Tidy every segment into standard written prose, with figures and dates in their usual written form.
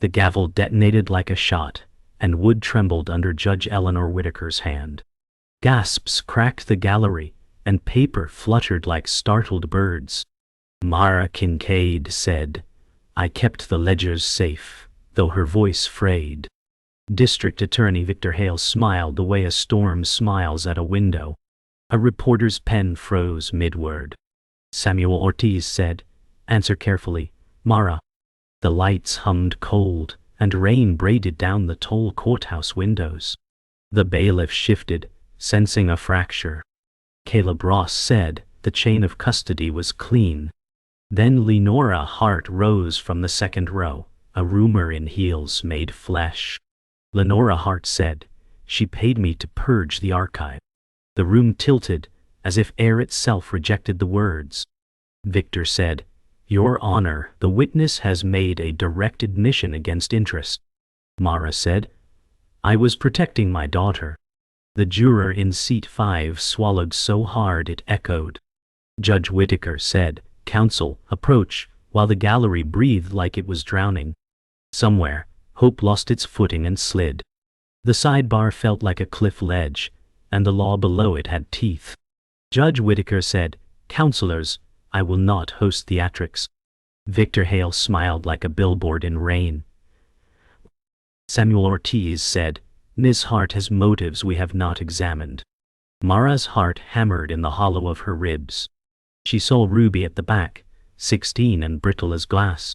The gavel detonated like a shot, and wood trembled under Judge Eleanor Whitaker's hand. Gasps cracked the gallery, and paper fluttered like startled birds. Mara Kincaid said, "I kept the ledgers safe," though her voice frayed. District Attorney Victor Hale smiled the way a storm smiles at a window. A reporter's pen froze mid-word. Samuel Ortiz said, "Answer carefully, Mara." The lights hummed cold, and rain braided down the tall courthouse windows. The bailiff shifted, sensing a fracture. Caleb Ross said the chain of custody was clean. Then Lenora Hart rose from the second row, a rumor in heels made flesh. Lenora Hart said, "She paid me to purge the archive." The room tilted, as if air itself rejected the words. Victor said, "Your Honor, the witness has made a direct admission against interest." Mara said, "I was protecting my daughter." The juror in seat 5 swallowed so hard it echoed. Judge Whitaker said, "Counsel, approach," while the gallery breathed like it was drowning. Somewhere, hope lost its footing and slid. The sidebar felt like a cliff ledge, and the law below it had teeth. Judge Whitaker said, "Counselors, I will not host theatrics." Victor Hale smiled like a billboard in rain. Samuel Ortiz said, "Ms. Hart has motives we have not examined." Mara's heart hammered in the hollow of her ribs. She saw Ruby at the back, 16 and brittle as glass.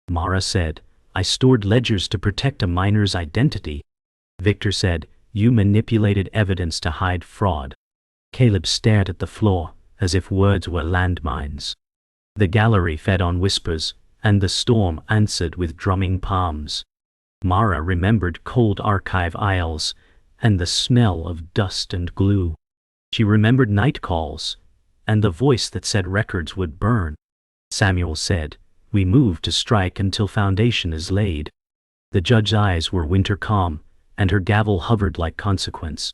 Mara said, "I stored ledgers to protect a minor's identity." Victor said, "You manipulated evidence to hide fraud." Caleb stared at the floor, as if words were landmines. The gallery fed on whispers, and the storm answered with drumming palms. Mara remembered cold archive aisles, and the smell of dust and glue. She remembered night calls, and the voice that said records would burn. Samuel said, "We move to strike until foundation is laid." The judge's eyes were winter calm, and her gavel hovered like consequence.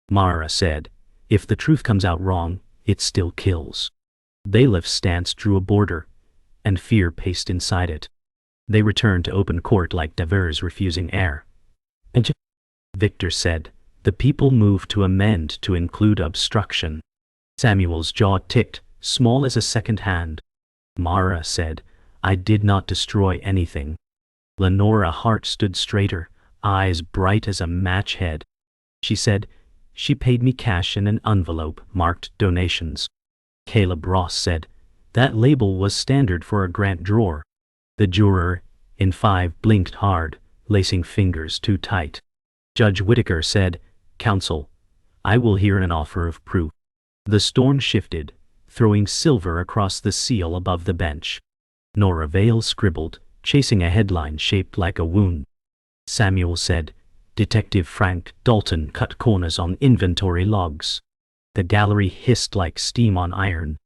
Mara said, "If the truth comes out wrong, it still kills." Bailiff's stance drew a border, and fear paced inside it. They returned to open court like Devers refusing air. Victor said, "The people moved to amend to include obstruction." Samuel's jaw ticked, small as a second hand. Mara said, "I did not destroy anything." Lenora Hart stood straighter, eyes bright as a match head. She said, "She paid me cash in an envelope marked donations." Caleb Ross said, "That label was standard for a grant drawer." The juror in 5 blinked hard, lacing fingers too tight. Judge Whitaker said, "Counsel, I will hear an offer of proof." The storm shifted, throwing silver across the seal above the bench. Nora Vale scribbled, chasing a headline shaped like a wound. Samuel said, "Detective Frank Dalton cut corners on inventory logs." The gallery hissed like steam on iron.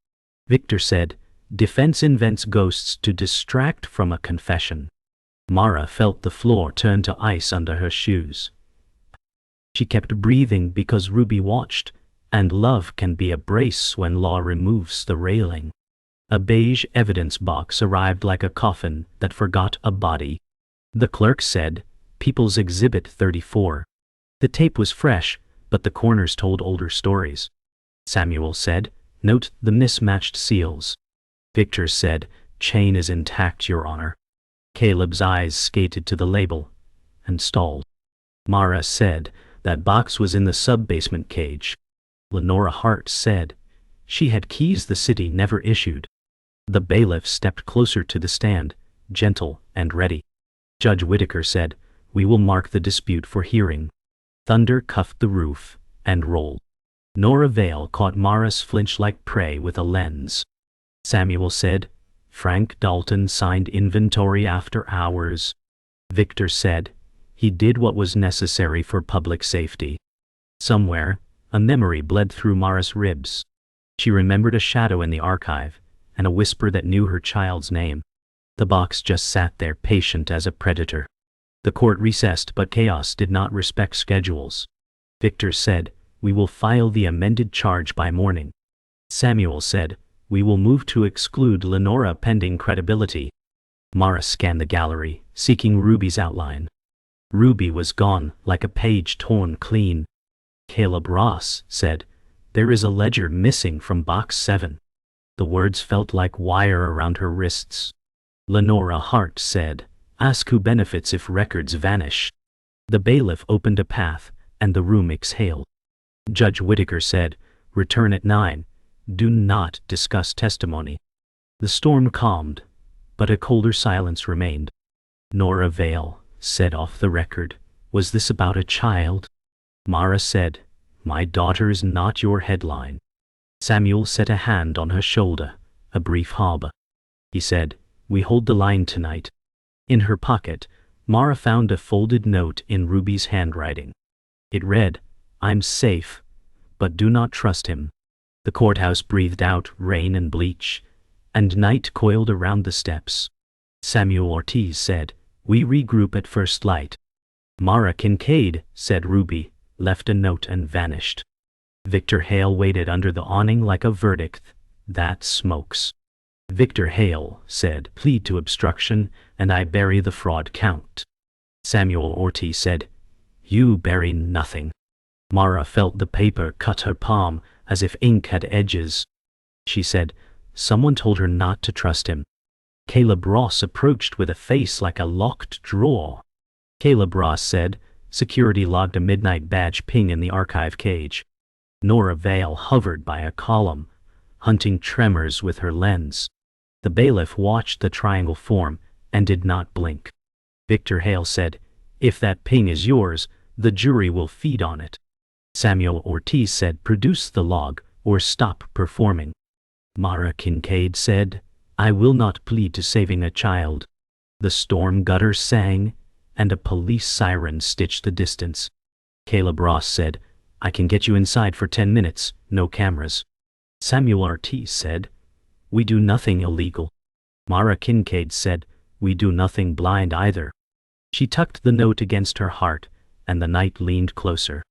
Victor said, "Defense invents ghosts to distract from a confession." Mara felt the floor turn to ice under her shoes. She kept breathing because Ruby watched, and love can be a brace when law removes the railing. A beige evidence box arrived like a coffin that forgot a body. The clerk said, "People's Exhibit 34. The tape was fresh, but the corners told older stories. Samuel said, "Note the mismatched seals." Victor said, "Chain is intact, Your Honor." Caleb's eyes skated to the label and stalled. Mara said, "That box was in the sub-basement cage." Lenora Hart said, "She had keys the city never issued." The bailiff stepped closer to the stand, gentle and ready. Judge Whitaker said, "We will mark the dispute for hearing." Thunder cuffed the roof and rolled. Nora Vale caught Mara's flinch like prey with a lens. Samuel said, "Frank Dalton signed inventory after hours." Victor said, "He did what was necessary for public safety." Somewhere, a memory bled through Mara's ribs. She remembered a shadow in the archive, and a whisper that knew her child's name. The box just sat there patient as a predator. The court recessed, but chaos did not respect schedules. Victor said, "We will file the amended charge by morning." Samuel said, "We will move to exclude Lenora pending credibility." Mara scanned the gallery, seeking Ruby's outline. Ruby was gone, like a page torn clean. Caleb Ross said, "There is a ledger missing from box 7. The words felt like wire around her wrists. Lenora Hart said, "Ask who benefits if records vanish." The bailiff opened a path, and the room exhaled. Judge Whitaker said, "Return at 9. Do not discuss testimony." The storm calmed, but a colder silence remained. Nora Vale said off the record, "Was this about a child?" Mara said, "My daughter is not your headline." Samuel set a hand on her shoulder, a brief harbor. He said, "We hold the line tonight." In her pocket, Mara found a folded note in Ruby's handwriting. It read, "I'm safe, but do not trust him." The courthouse breathed out rain and bleach, and night coiled around the steps. Samuel Ortiz said, "We regroup at first light." Mara Kincaid, said Ruby, left a note and vanished. Victor Hale waited under the awning like a verdict. "That smokes." Victor Hale said, "Plead to obstruction, and I bury the fraud count." Samuel Ortiz said, "You bury nothing." Mara felt the paper cut her palm as if ink had edges. She said, "Someone told her not to trust him." Caleb Ross approached with a face like a locked drawer. Caleb Ross said, "Security logged a midnight badge ping in the archive cage." Nora Vale hovered by a column, hunting tremors with her lens. The bailiff watched the triangle form and did not blink. Victor Hale said, "If that ping is yours, the jury will feed on it." Samuel Ortiz said, "Produce the log or stop performing." Mara Kincaid said, "I will not plead to saving a child." The storm gutter sang, and a police siren stitched the distance. Caleb Ross said, "I can get you inside for 10 minutes, no cameras." Samuel Ortiz said, "We do nothing illegal." Mara Kincaid said, "We do nothing blind either." She tucked the note against her heart, and the night leaned closer.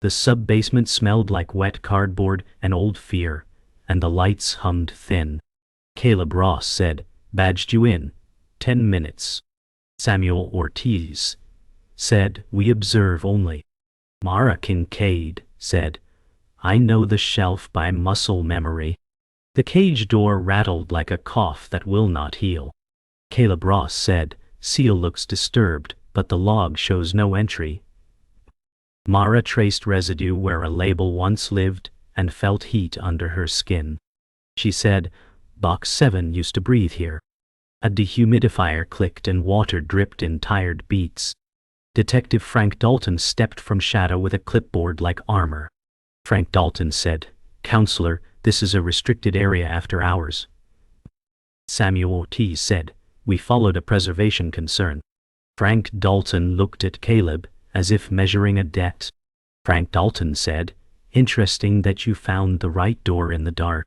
The sub-basement smelled like wet cardboard and old fear, and the lights hummed thin. Caleb Ross said, "Badged you in. 10 minutes." Samuel Ortiz said, "We observe only." Mara Kincaid said, "I know the shelf by muscle memory." The cage door rattled like a cough that will not heal. Caleb Ross said, "Seal looks disturbed, but the log shows no entry." Mara traced residue where a label once lived and felt heat under her skin. She said, "Box 7 used to breathe here." A dehumidifier clicked and water dripped in tired beats. Detective Frank Dalton stepped from shadow with a clipboard like armor. Frank Dalton said, "Counselor, this is a restricted area after hours." Samuel Ortiz said, "We followed a preservation concern." Frank Dalton looked at Caleb as if measuring a debt. Frank Dalton said, "Interesting that you found the right door in the dark."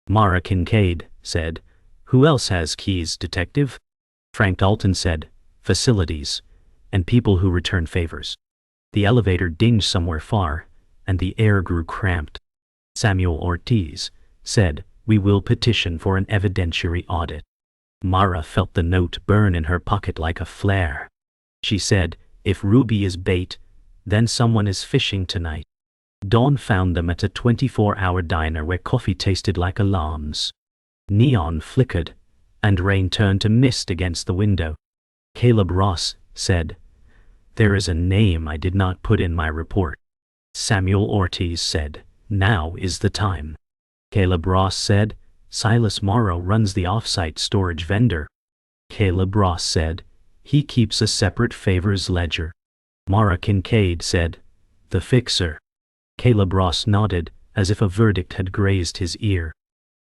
Mara Kincaid said, "Who else has keys, detective?" Frank Dalton said, "Facilities, and people who return favors." The elevator dinged somewhere far, and the air grew cramped. Samuel Ortiz said, "We will petition for an evidentiary audit." Mara felt the note burn in her pocket like a flare. She said, "If Ruby is bait, then someone is fishing tonight." Dawn found them at a 24-hour diner where coffee tasted like alarms. Neon flickered, and rain turned to mist against the window. Caleb Ross said, "There is a name I did not put in my report." Samuel Ortiz said, "Now is the time." Caleb Ross said, "Silas Morrow runs the off-site storage vendor." Caleb Ross said, "He keeps a separate favors ledger." Mara Kincaid said, "The fixer." Caleb Ross nodded, as if a verdict had grazed his ear.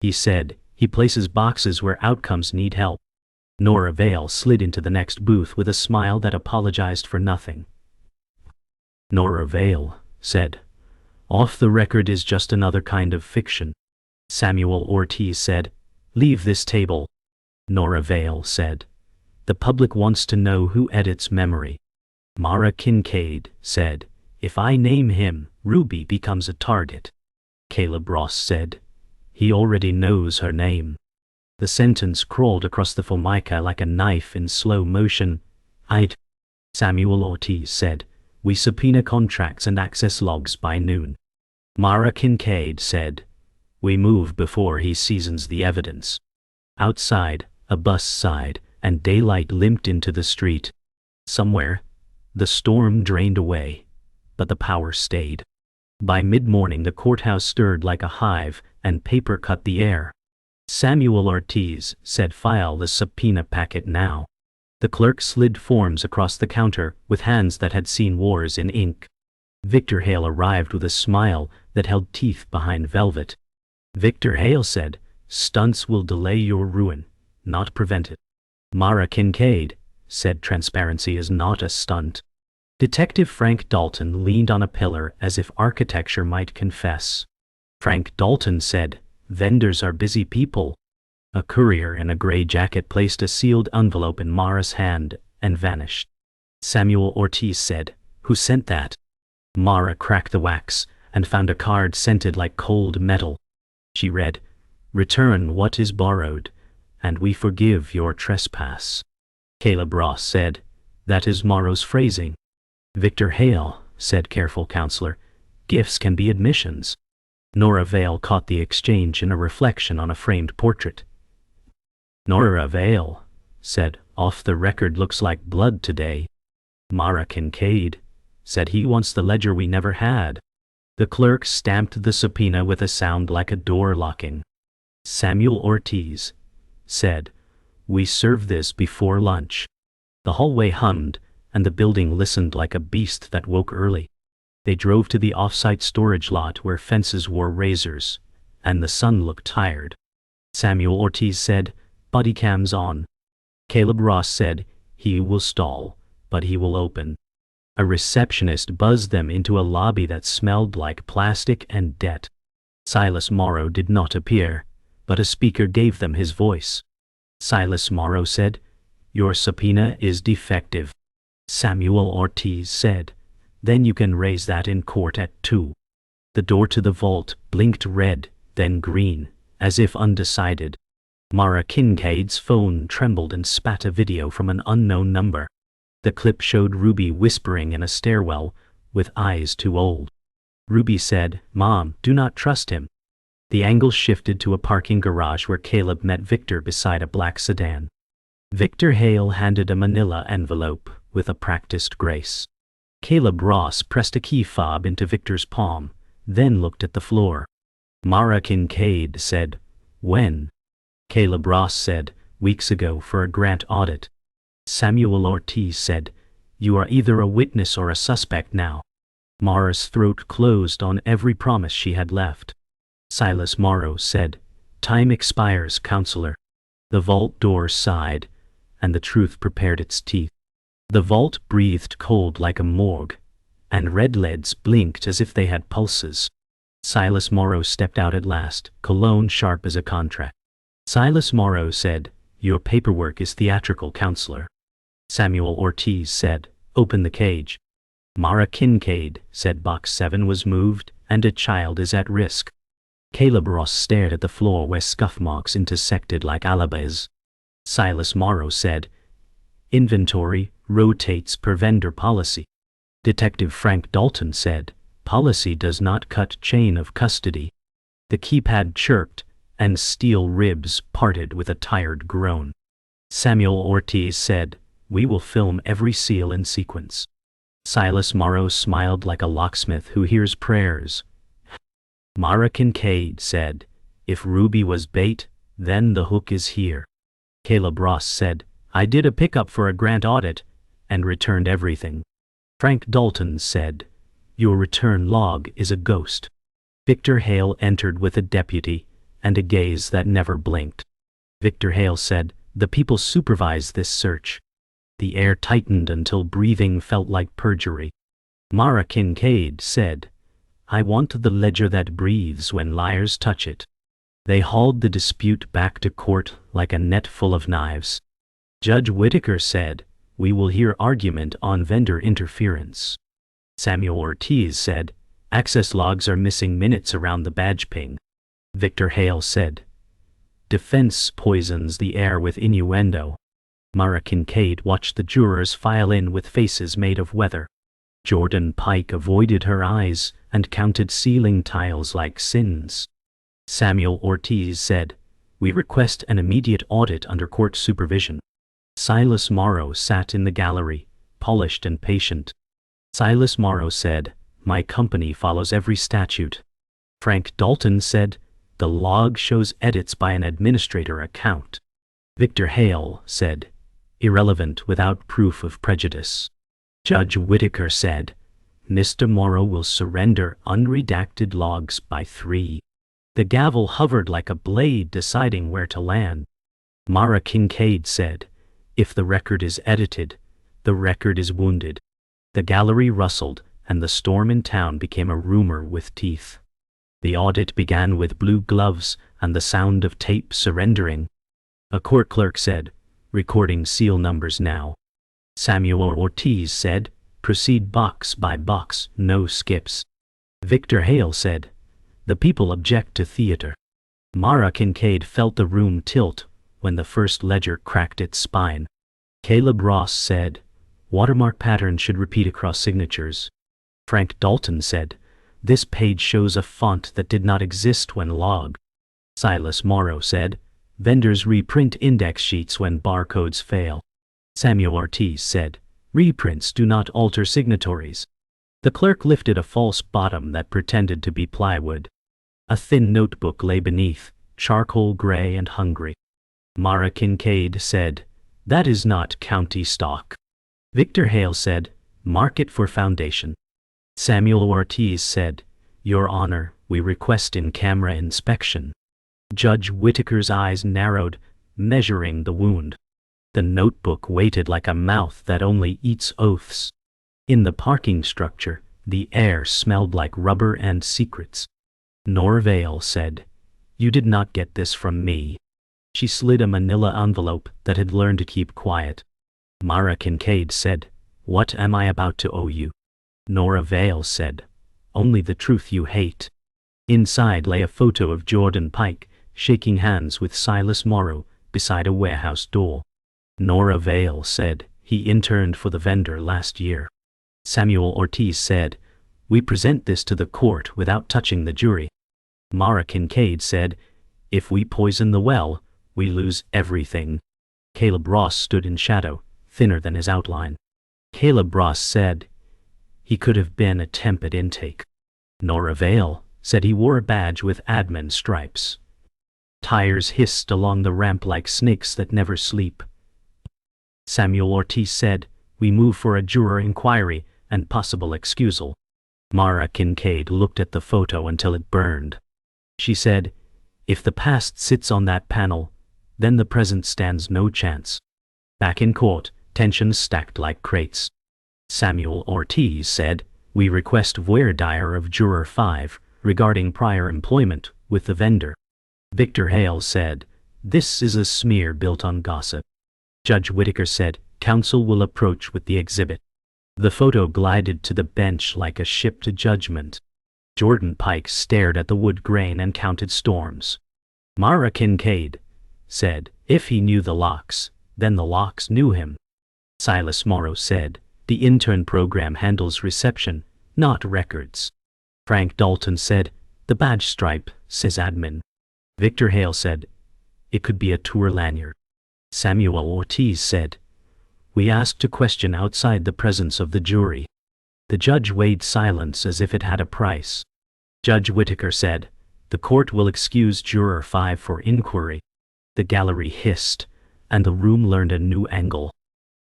He said, "He places boxes where outcomes need help." Nora Vale slid into the next booth with a smile that apologized for nothing. Nora Vale said, "Off the record is just another kind of fiction." Samuel Ortiz said, "Leave this table." Nora Vale said, "The public wants to know who edits memory." Mara Kincaid said, "If I name him, Ruby becomes a target." Caleb Ross said, "He already knows her name." The sentence crawled across the formica like a knife in slow motion, I'd. Samuel Ortiz said, we subpoena contracts and access logs by noon. Mara Kincaid said, we move before he seasons the evidence. Outside, a bus sighed, and daylight limped into the street. Somewhere, the storm drained away, but the power stayed. By mid-morning the courthouse stirred like a hive, and paper cut the air. Samuel Ortiz said, file the subpoena packet now. The clerk slid forms across the counter with hands that had seen wars in ink. Victor Hale arrived with a smile that held teeth behind velvet. Victor Hale said, stunts will delay your ruin, not prevent it. Mara Kincaid said, transparency is not a stunt. Detective Frank Dalton leaned on a pillar as if architecture might confess. Frank Dalton said, vendors are busy people. A courier in a gray jacket placed a sealed envelope in Mara's hand and vanished. Samuel Ortiz said, who sent that? Mara cracked the wax and found a card scented like cold metal. She read, return what is borrowed, and we forgive your trespass. Caleb Ross said, that is Morrow's phrasing. Victor Hale said, careful counselor, gifts can be admissions. Nora Vale caught the exchange in a reflection on a framed portrait. Nora Vale said, off the record looks like blood today. Mara Kincaid said, he wants the ledger we never had. The clerk stamped the subpoena with a sound like a door locking. Samuel Ortiz said, we serve this before lunch. The hallway hummed, and the building listened like a beast that woke early. They drove to the off-site storage lot where fences wore razors, and the sun looked tired. Samuel Ortiz said, body cams on. Caleb Ross said, he will stall, but he will open. A receptionist buzzed them into a lobby that smelled like plastic and debt. Silas Morrow did not appear, but a speaker gave them his voice. Silas Morrow said, your subpoena is defective. Samuel Ortiz said, then you can raise that in court at 2. The door to the vault blinked red, then green, as if undecided. Mara Kincaid's phone trembled and spat a video from an unknown number. The clip showed Ruby whispering in a stairwell, with eyes too old. Ruby said, Mom, do not trust him. The angle shifted to a parking garage where Caleb met Victor beside a black sedan. Victor Hale handed a manila envelope with a practiced grace. Caleb Ross pressed a key fob into Victor's palm, then looked at the floor. Mara Kincaid said, when? Caleb Ross said, weeks ago for a grant audit. Samuel Ortiz said, you are either a witness or a suspect now. Mara's throat closed on every promise she had left. Silas Morrow said, time expires, counselor. The vault door sighed, and the truth prepared its teeth. The vault breathed cold like a morgue, and red leads blinked as if they had pulses. Silas Morrow stepped out at last, cologne sharp as a contract. Silas Morrow said, your paperwork is theatrical, counselor. Samuel Ortiz said, open the cage. Mara Kincaid said, box 7 was moved, and a child is at risk. Caleb Ross stared at the floor where scuff marks intersected like alibis. Silas Morrow said, inventory rotates per vendor policy. Detective Frank Dalton said, policy does not cut chain of custody. The keypad chirped, and steel ribs parted with a tired groan. Samuel Ortiz said, we will film every seal in sequence. Silas Morrow smiled like a locksmith who hears prayers. Mara Kincaid said, if Ruby was bait, then the hook is here. Caleb Ross said, I did a pickup for a grant audit, and returned everything. Frank Dalton said, your return log is a ghost. Victor Hale entered with a deputy, and a gaze that never blinked. Victor Hale said, the people supervise this search. The air tightened until breathing felt like perjury. Mara Kincaid said, I want the ledger that breathes when liars touch it. They hauled the dispute back to court like a net full of knives. Judge Whitaker said, we will hear argument on vendor interference. Samuel Ortiz said, access logs are missing minutes around the badge ping. Victor Hale said, defense poisons the air with innuendo. Mara Kincaid watched the jurors file in with faces made of weather. Jordan Pike avoided her eyes and counted ceiling tiles like sins. Samuel Ortiz said, "We request an immediate audit under court supervision." Silas Morrow sat in the gallery, polished and patient. Silas Morrow said, "My company follows every statute." Frank Dalton said, "The log shows edits by an administrator account." Victor Hale said, "Irrelevant without proof of prejudice." Judge Whitaker said, "Mr. Morrow will surrender unredacted logs by 3. The gavel hovered like a blade deciding where to land. Mara Kincaid said, "If the record is edited, the record is wounded." The gallery rustled, and the storm in town became a rumor with teeth. The audit began with blue gloves and the sound of tape surrendering. A court clerk said, "Recording seal numbers now." Samuel Ortiz said, "Proceed box by box, no skips." Victor Hale said, "The people object to theater." Mara Kincaid felt the room tilt when the first ledger cracked its spine. Caleb Ross said, "Watermark pattern should repeat across signatures." Frank Dalton said, "This page shows a font that did not exist when logged." Silas Morrow said, "Vendors reprint index sheets when barcodes fail." Samuel Ortiz said, "Reprints do not alter signatories." The clerk lifted a false bottom that pretended to be plywood. A thin notebook lay beneath, charcoal gray and hungry. Mara Kincaid said, "That is not county stock." Victor Hale said, "Mark it for foundation." Samuel Ortiz said, "Your Honor, we request in-camera inspection." Judge Whitaker's eyes narrowed, measuring the wound. The notebook waited like a mouth that only eats oaths. In the parking structure, the air smelled like rubber and secrets. Nora Vale said, "You did not get this from me." She slid a manila envelope that had learned to keep quiet. Mara Kincaid said, "What am I about to owe you?" Nora Vale said, "Only the truth you hate." Inside lay a photo of Jordan Pike shaking hands with Silas Morrow beside a warehouse door. Nora Vale said, "He interned for the vendor last year." Samuel Ortiz said, "We present this to the court without touching the jury." Mara Kincaid said, "If we poison the well, we lose everything." Caleb Ross stood in shadow, thinner than his outline. Caleb Ross said, "He could have been a temp at intake." Nora Vale said he wore a badge with admin stripes. Tires hissed along the ramp like snakes that never sleep. Samuel Ortiz said, "We move for a juror inquiry and possible excusal." Mara Kincaid looked at the photo until it burned. She said, "If the past sits on that panel, then the present stands no chance." Back in court, tensions stacked like crates. Samuel Ortiz said, "We request voir dire of Juror 5 regarding prior employment with the vendor." Victor Hale said, "This is a smear built on gossip." Judge Whitaker said, "Counsel will approach with the exhibit." The photo glided to the bench like a ship to judgment. Jordan Pike stared at the wood grain and counted storms. Mara Kincaid said, "If he knew the locks, then the locks knew him." Silas Morrow said, "The intern program handles reception, not records." Frank Dalton said, "The badge stripe says admin." Victor Hale said, "It could be a tour lanyard." Samuel Ortiz said, "We asked to question outside the presence of the jury." The judge weighed silence as if it had a price. Judge Whitaker said, "The court will excuse Juror 5 for inquiry." The gallery hissed, and the room learned a new angle.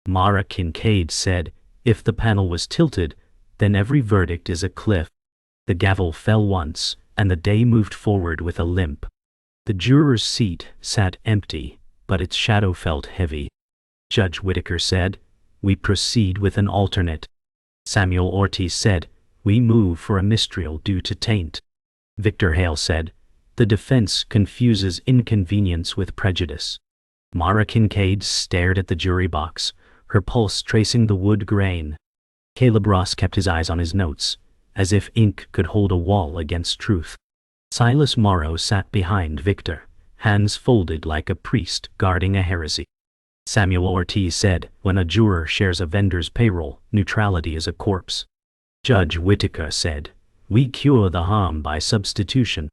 Mara Kincaid said, "If the panel was tilted, then every verdict is a cliff." The gavel fell once, and the day moved forward with a limp. The juror's seat sat empty, but its shadow felt heavy. Judge Whitaker said, "We proceed with an alternate." Samuel Ortiz said, "We move for a mistrial due to taint." Victor Hale said, "The defense confuses inconvenience with prejudice." Mara Kincaid stared at the jury box, her pulse tracing the wood grain. Caleb Ross kept his eyes on his notes, as if ink could hold a wall against truth. Silas Morrow sat behind Victor, hands folded like a priest guarding a heresy. Samuel Ortiz said, when a juror shares a vendor's payroll, neutrality is a corpse. Judge Whitaker said, we cure the harm by substitution.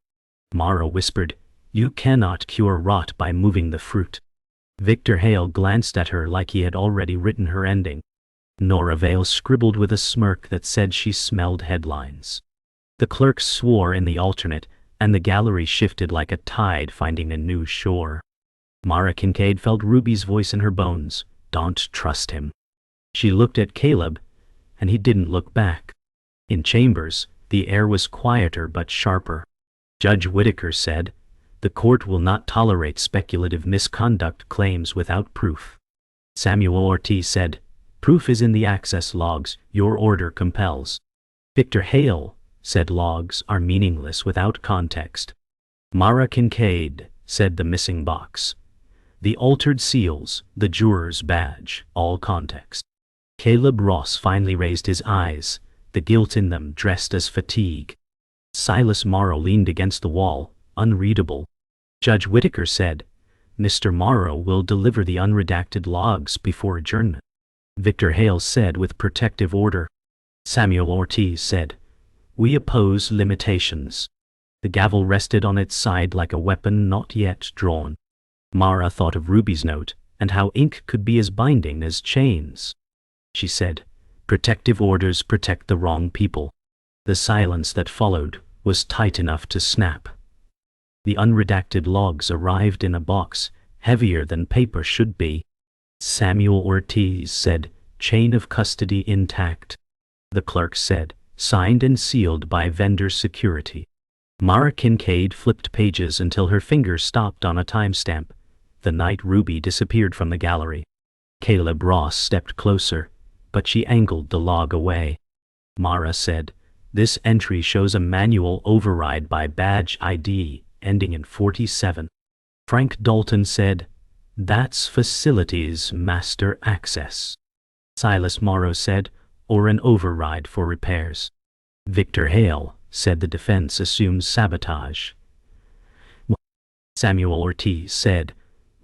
Mara whispered, you cannot cure rot by moving the fruit. Victor Hale glanced at her like he had already written her ending. Nora Vale scribbled with a smirk that said she smelled headlines. The clerk swore in the alternate, and the gallery shifted like a tide finding a new shore. Mara Kincaid felt Ruby's voice in her bones. Don't trust him. She looked at Caleb, and he didn't look back. In chambers, the air was quieter but sharper. Judge Whitaker said, the court will not tolerate speculative misconduct claims without proof. Samuel Ortiz said, proof is in the access logs, your order compels. Victor Hale said logs are meaningless without context. Mara Kincaid said the missing box. The altered seals, the juror's badge, all context. Caleb Ross finally raised his eyes, the guilt in them dressed as fatigue. Silas Morrow leaned against the wall, unreadable. Judge Whitaker said, Mr. Morrow will deliver the unredacted logs before adjournment. Victor Hale said with protective order. Samuel Ortiz said, we oppose limitations. The gavel rested on its side like a weapon not yet drawn. Mara thought of Ruby's note, and how ink could be as binding as chains. She said, protective orders protect the wrong people. The silence that followed was tight enough to snap. The unredacted logs arrived in a box, heavier than paper should be. Samuel Ortiz said, chain of custody intact. The clerk said, signed and sealed by vendor security. Mara Kincaid flipped pages until her finger stopped on a timestamp. The night Ruby disappeared from the gallery. Caleb Ross stepped closer, but she angled the log away. Mara said, this entry shows a manual override by badge ID, ending in 47. Frank Dalton said, that's facilities master access. Silas Morrow said, or an override for repairs. Victor Hale said the defense assumes sabotage. Samuel Ortiz said,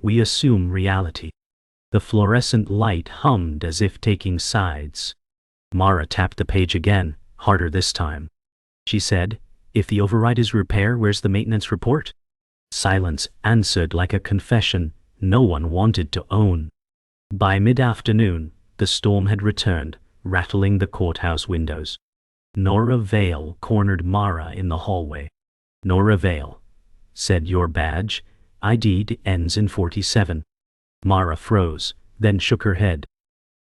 we assume reality. The fluorescent light hummed as if taking sides. Mara tapped the page again, harder this time. She said, if the override is repair, where's the maintenance report? Silence answered like a confession no one wanted to own. By mid-afternoon, the storm had returned, rattling the courthouse windows. Nora Vale cornered Mara in the hallway. Nora Vale said, your badge ID ends in 47. Mara froze, then shook her head.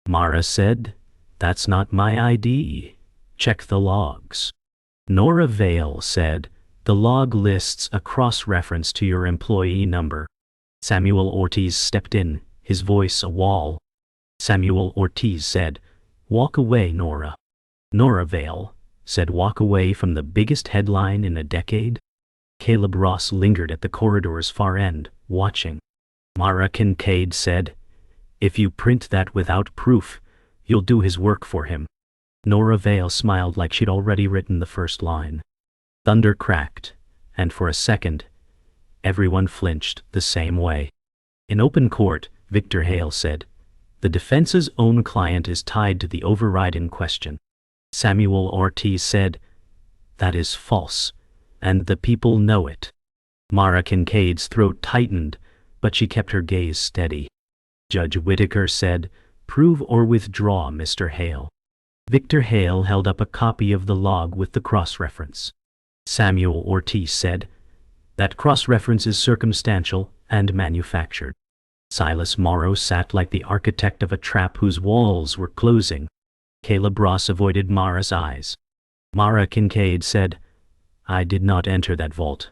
Mara said, that's not my ID. Check the logs. Nora Vale said, the log lists a cross-reference to your employee number. Samuel Ortiz stepped in, his voice a wall. Samuel Ortiz said, walk away, Nora. Nora Vale said, walk away from the biggest headline in a decade. Caleb Ross lingered at the corridor's far end, watching. Mara Kincaid said, if you print that without proof, you'll do his work for him. Nora Vale smiled like she'd already written the first line. Thunder cracked, and for a second, everyone flinched the same way. In open court, Victor Hale said, the defense's own client is tied to the override in question. Samuel Ortiz said, that is false, and the people know it. Mara Kincaid's throat tightened, but she kept her gaze steady. Judge Whitaker said, prove or withdraw, Mr. Hale. Victor Hale held up a copy of the log with the cross-reference. Samuel Ortiz said, that cross-reference is circumstantial and manufactured. Silas Morrow sat like the architect of a trap whose walls were closing. Caleb Ross avoided Mara's eyes. Mara Kincaid said, I did not enter that vault.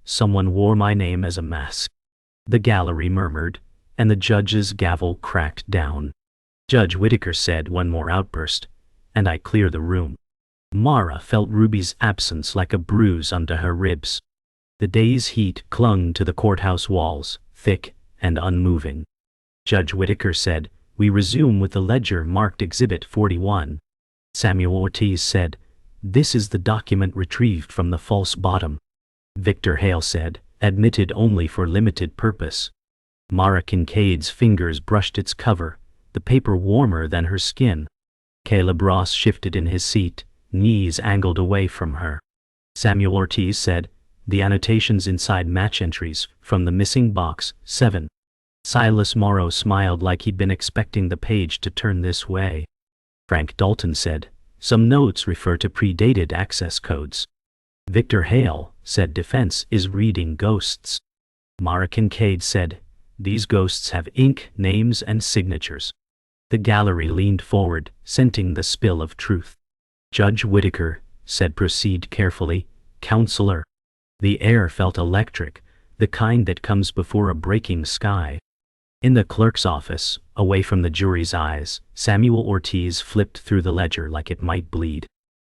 Someone wore my name as a mask. The gallery murmured, and the judge's gavel cracked down. Judge Whitaker said one more outburst, and I clear the room. Mara felt Ruby's absence like a bruise under her ribs. The day's heat clung to the courthouse walls, thick and unmoving. Judge Whitaker said, we resume with the ledger marked Exhibit 41. Samuel Ortiz said, this is the document retrieved from the false bottom. Victor Hale said, admitted only for limited purpose. Mara Kincaid's fingers brushed its cover, the paper warmer than her skin. Caleb Ross shifted in his seat, knees angled away from her. Samuel Ortiz said, "The annotations inside match entries from the missing box, 7. Silas Morrow smiled like he'd been expecting the page to turn this way. Frank Dalton said, "Some notes refer to predated access codes." Victor Hale said, "Defense is reading ghosts." Mara Kincaid said, "These ghosts have ink, names, and signatures." The gallery leaned forward, scenting the spill of truth. Judge Whitaker said, "Proceed carefully, counselor." The air felt electric, the kind that comes before a breaking sky. In the clerk's office, away from the jury's eyes, Samuel Ortiz flipped through the ledger like it might bleed.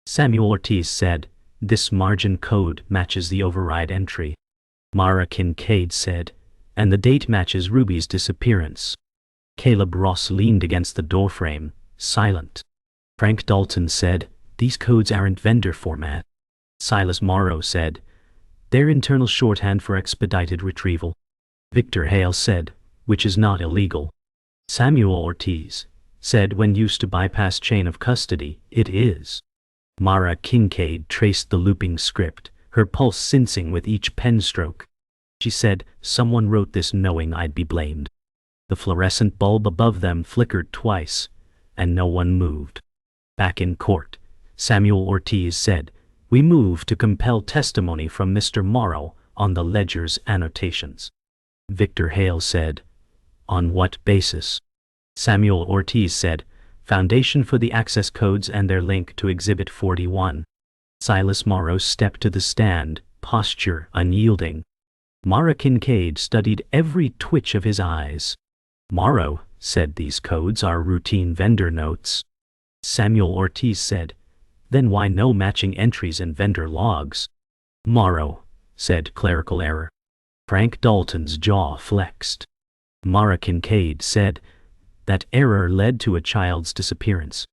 Samuel Ortiz said, "This margin code matches the override entry." Mara Kincaid said, "And the date matches Ruby's disappearance." Caleb Ross leaned against the doorframe, silent. Frank Dalton said, "These codes aren't vendor format." Silas Morrow said, "They're internal shorthand for expedited retrieval." Victor Hale said, "Which is not illegal." Samuel Ortiz said, "When used to bypass chain of custody, it is." Mara Kincaid traced the looping script, her pulse sensing with each pen stroke. She said, "Someone wrote this knowing I'd be blamed." The fluorescent bulb above them flickered twice, and no one moved. Back in court, Samuel Ortiz said, "We move to compel testimony from Mr. Morrow on the ledger's annotations." Victor Hale said, "On what basis?" Samuel Ortiz said, "Foundation for the access codes and their link to Exhibit 41. Silas Morrow stepped to the stand, posture unyielding. Mara Kincaid studied every twitch of his eyes. Morrow said, "These codes are routine vendor notes." Samuel Ortiz said, "Then why no matching entries in vendor logs?" Morrow said, "Clerical error." Frank Dalton's jaw flexed. Mara Kincaid said, "That error led to a child's disappearance."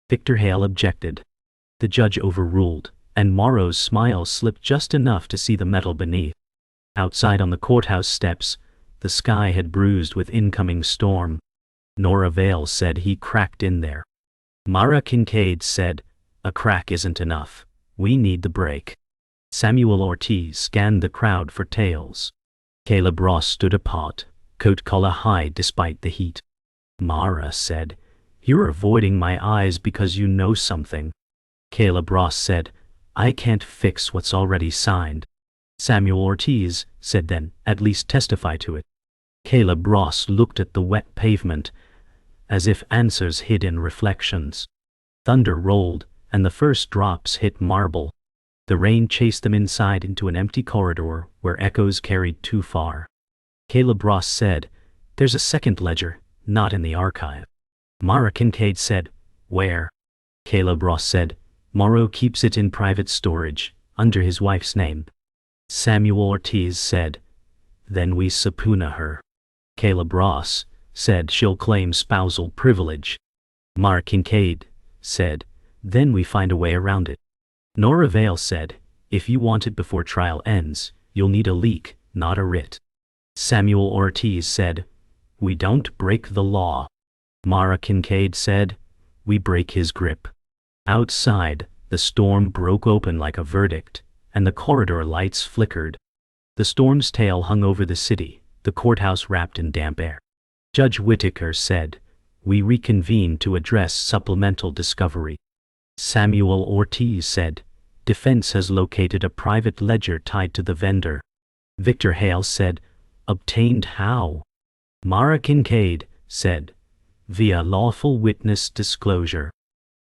Victor Hale objected. The judge overruled, and Morrow's smile slipped just enough to see the metal beneath. Outside on the courthouse steps, the sky had bruised with incoming storm. Nora Vale said, "He cracked in there." Mara Kincaid said, "A crack isn't enough. We need the break." Samuel Ortiz scanned the crowd for tales. Caleb Ross stood apart, coat collar high despite the heat. Mara said, "You're avoiding my eyes because you know something." Caleb Ross said, "I can't fix what's already signed." Samuel Ortiz said, "Then at least testify to it." Caleb Ross looked at the wet pavement, as if answers hid in reflections. Thunder rolled, and the first drops hit marble. The rain chased them inside into an empty corridor where echoes carried too far. Caleb Ross said, "There's a second ledger, not in the archive." Mara Kincaid said, "Where?" Caleb Ross said, "Morrow keeps it in private storage, under his wife's name." Samuel Ortiz said, "Then we subpoena her." Caleb Ross said, "She'll claim spousal privilege." Mara Kincaid said, "Then we find a way around it." Nora Vale said, "If you want it before trial ends, you'll need a leak, not a writ." Samuel Ortiz said, "We don't break the law." Mara Kincaid said, "We break his grip." Outside, the storm broke open like a verdict, and the corridor lights flickered. The storm's tail hung over the city, the courthouse wrapped in damp air. Judge Whitaker said, "We reconvene to address supplemental discovery." Samuel Ortiz said, "Defense has located a private ledger tied to the vendor." Victor Hale said, "Obtained how?" Mara Kincaid said, "Via lawful witness disclosure."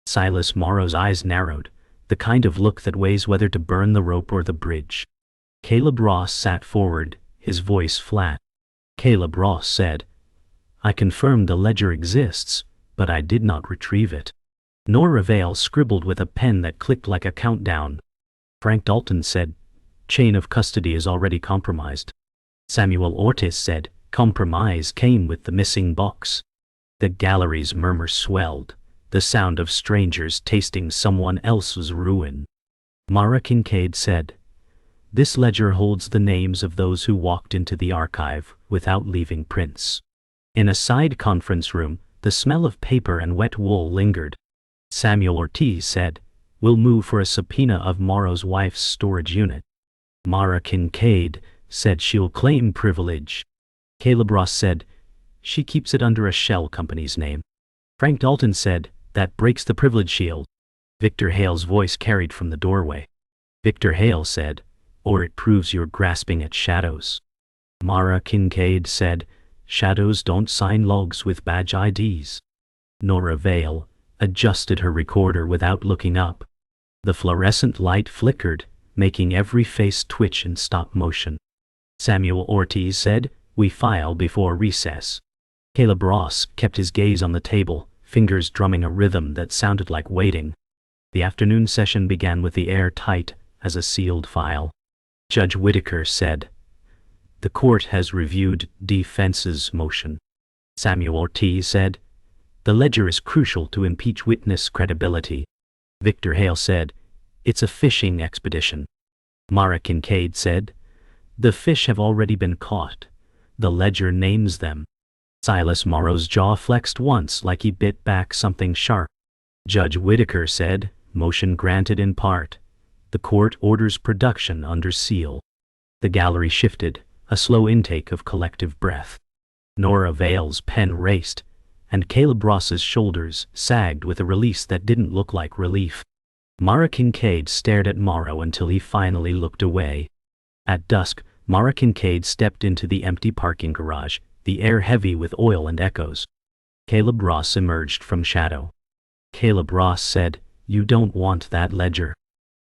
Silas Morrow's eyes narrowed, the kind of look that weighs whether to burn the rope or the bridge. Caleb Ross sat forward, his voice flat. Caleb Ross said, "I confirm the ledger exists, but I did not retrieve it." Nora Vale scribbled with a pen that clicked like a countdown. Frank Dalton said, "Chain of custody is already compromised." Samuel Ortiz said, "Compromise came with the missing box." The gallery's murmur swelled, the sound of strangers tasting someone else's ruin. Mara Kincaid said, This ledger holds the names of those who walked into the archive without leaving prints. In a side conference room, the smell of paper and wet wool lingered. Samuel Ortiz said, "We'll move for a subpoena of Morrow's wife's storage unit." Mara Kincaid said she'll claim privilege. Caleb Ross said, "She keeps it under a shell company's name." Frank Dalton said, "That breaks the privilege shield." Victor Hale's voice carried from the doorway. Victor Hale said, "Or it proves you're grasping at shadows." Mara Kincaid said, "Shadows don't sign logs with badge IDs." Nora Vale adjusted her recorder without looking up. The fluorescent light flickered, making every face twitch in stop motion. Samuel Ortiz said, "We file before recess." Caleb Ross kept his gaze on the table, fingers drumming a rhythm that sounded like waiting. The afternoon session began with the air tight as a sealed file. Judge Whitaker said, "The court has reviewed defense's motion." Samuel Ortiz said, "The ledger is crucial to impeach witness credibility." Victor Hale said, "It's a fishing expedition." Mara Kincaid said, "The fish have already been caught. The ledger names them." Silas Morrow's jaw flexed once like he bit back something sharp. Judge Whitaker said, "Motion granted in part. The court orders production under seal." The gallery shifted, a slow intake of collective breath. Nora Vale's pen raced, and Caleb Ross's shoulders sagged with a release that didn't look like relief. Mara Kincaid stared at Morrow until he finally looked away. At dusk, Mara Kincaid stepped into the empty parking garage, the air heavy with oil and echoes. Caleb Ross emerged from shadow. Caleb Ross said, "You don't want that ledger."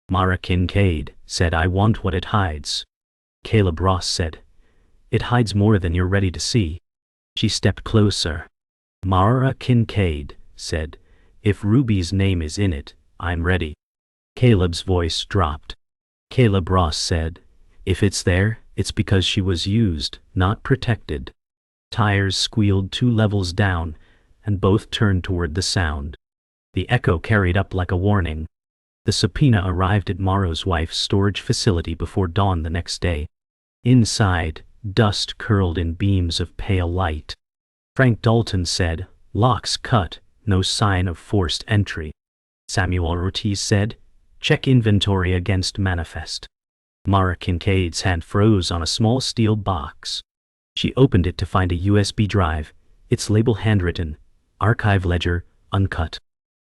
Mara Kincaid said, "I want what it hides." Caleb Ross said, "It hides more than you're ready to see." She stepped closer. Mara Kincaid said, "If Ruby's name is in it, I'm ready." Caleb's voice dropped. Caleb Ross said, "If it's there, it's because she was used, not protected." Tires squealed 2 levels down, and both turned toward the sound. The echo carried up like a warning. The subpoena arrived at Morrow's wife's storage facility before dawn the next day. Inside, dust curled in beams of pale light. Frank Dalton said, "Locks cut, no sign of forced entry." Samuel Ortiz said, "Check inventory against manifest." Mara Kincaid's hand froze on a small steel box. She opened it to find a USB drive, its label handwritten, "Archive Ledger, Uncut."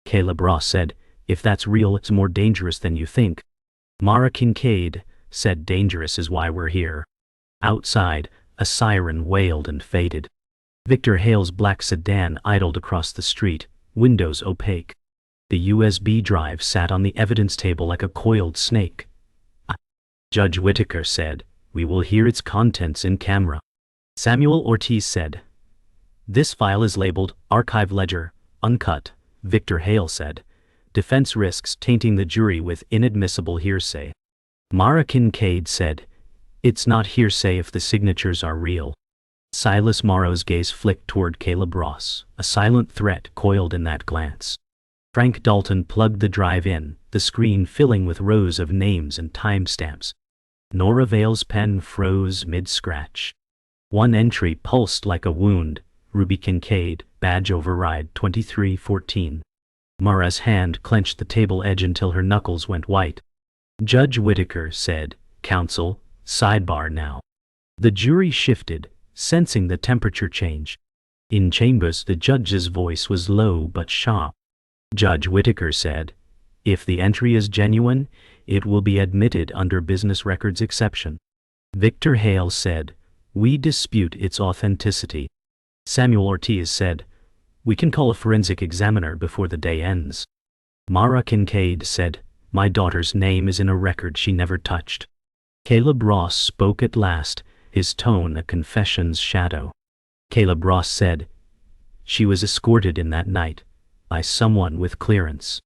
Caleb Ross said, "If that's real, it's more dangerous than you think." Mara Kincaid said, "Dangerous is why we're here." Outside, a siren wailed and faded. Victor Hale's black sedan idled across the street, windows opaque. The USB drive sat on the evidence table like a coiled snake. Judge Whitaker said, "We will hear its contents in camera." Samuel Ortiz said, "This file is labeled Archive Ledger, Uncut." Victor Hale said, "Defense risks tainting the jury with inadmissible hearsay." Mara Kincaid said, "It's not hearsay if the signatures are real." Silas Morrow's gaze flicked toward Caleb Ross, a silent threat coiled in that glance. Frank Dalton plugged the drive in, the screen filling with rows of names and timestamps. Nora Vale's pen froze mid-scratch. One entry pulsed like a wound, Ruby Kincaid, badge override 2314. Mara's hand clenched the table edge until her knuckles went white. Judge Whitaker said, "Counsel, sidebar now." The jury shifted, sensing the temperature change. In chambers, the judge's voice was low but sharp. Judge Whitaker said, "If the entry is genuine, it will be admitted under business records exception." Victor Hale said, "We dispute its authenticity." Samuel Ortiz said, "We can call a forensic examiner before the day ends." Mara Kincaid said, "My daughter's name is in a record she never touched." Caleb Ross spoke at last, his tone a confession's shadow. Caleb Ross said, "She was escorted in that night by someone with clearance."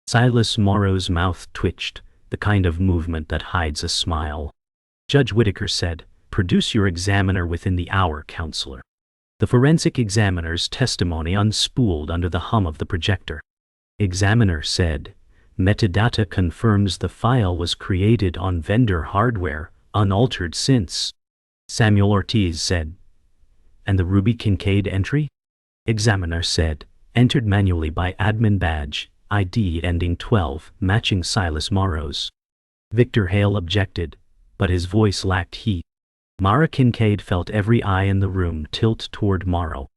Silas Morrow's mouth twitched, the kind of movement that hides a smile. Judge Whitaker said, "Produce your examiner within the hour, counselor." The forensic examiner's testimony unspooled under the hum of the projector. Examiner said, Metadata confirms the file was created on vendor hardware, unaltered since. Samuel Ortiz said. And the Ruby Kincaid entry? Examiner said. Entered manually by admin badge, ID ending 12, matching Silas Morrow's. Victor Hale objected, but his voice lacked heat. Mara Kincaid felt every eye in the room tilt toward Morrow.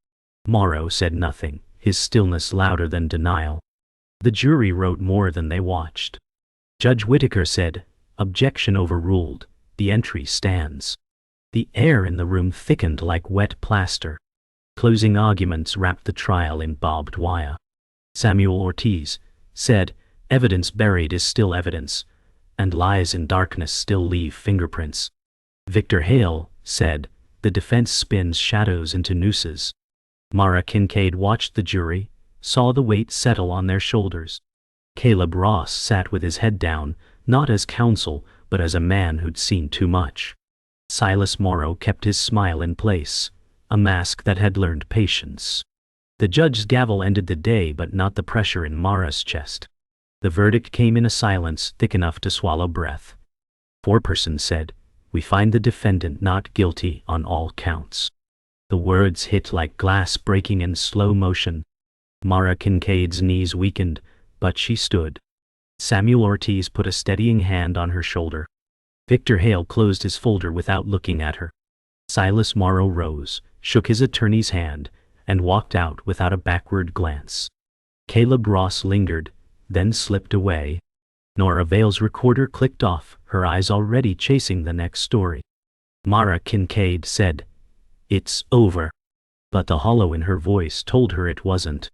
Morrow said nothing, his stillness louder than denial. The jury wrote more than they watched. Judge Whitaker said, objection overruled, the entry stands. The air in the room thickened like wet plaster. Closing arguments wrapped the trial in barbed wire. Samuel Ortiz said, evidence buried is still evidence, and lies in darkness still leave fingerprints. Victor Hale said, the defense spins shadows into nooses. Mara Kincaid watched the jury, saw the weight settle on their shoulders. Caleb Ross sat with his head down, not as counsel, but as a man who'd seen too much. Silas Morrow kept his smile in place, a mask that had learned patience. The judge's gavel ended the day, but not the pressure in Mara's chest. The verdict came in a silence thick enough to swallow breath. Foreperson said, we find the defendant not guilty on all counts. The words hit like glass breaking in slow motion. Mara Kincaid's knees weakened, but she stood. Samuel Ortiz put a steadying hand on her shoulder. Victor Hale closed his folder without looking at her. Silas Morrow rose, shook his attorney's hand, and walked out without a backward glance. Caleb Ross lingered, then slipped away. Nora Vale's recorder clicked off, her eyes already chasing the next story. Mara Kincaid said, it's over. But the hollow in her voice told her it wasn't.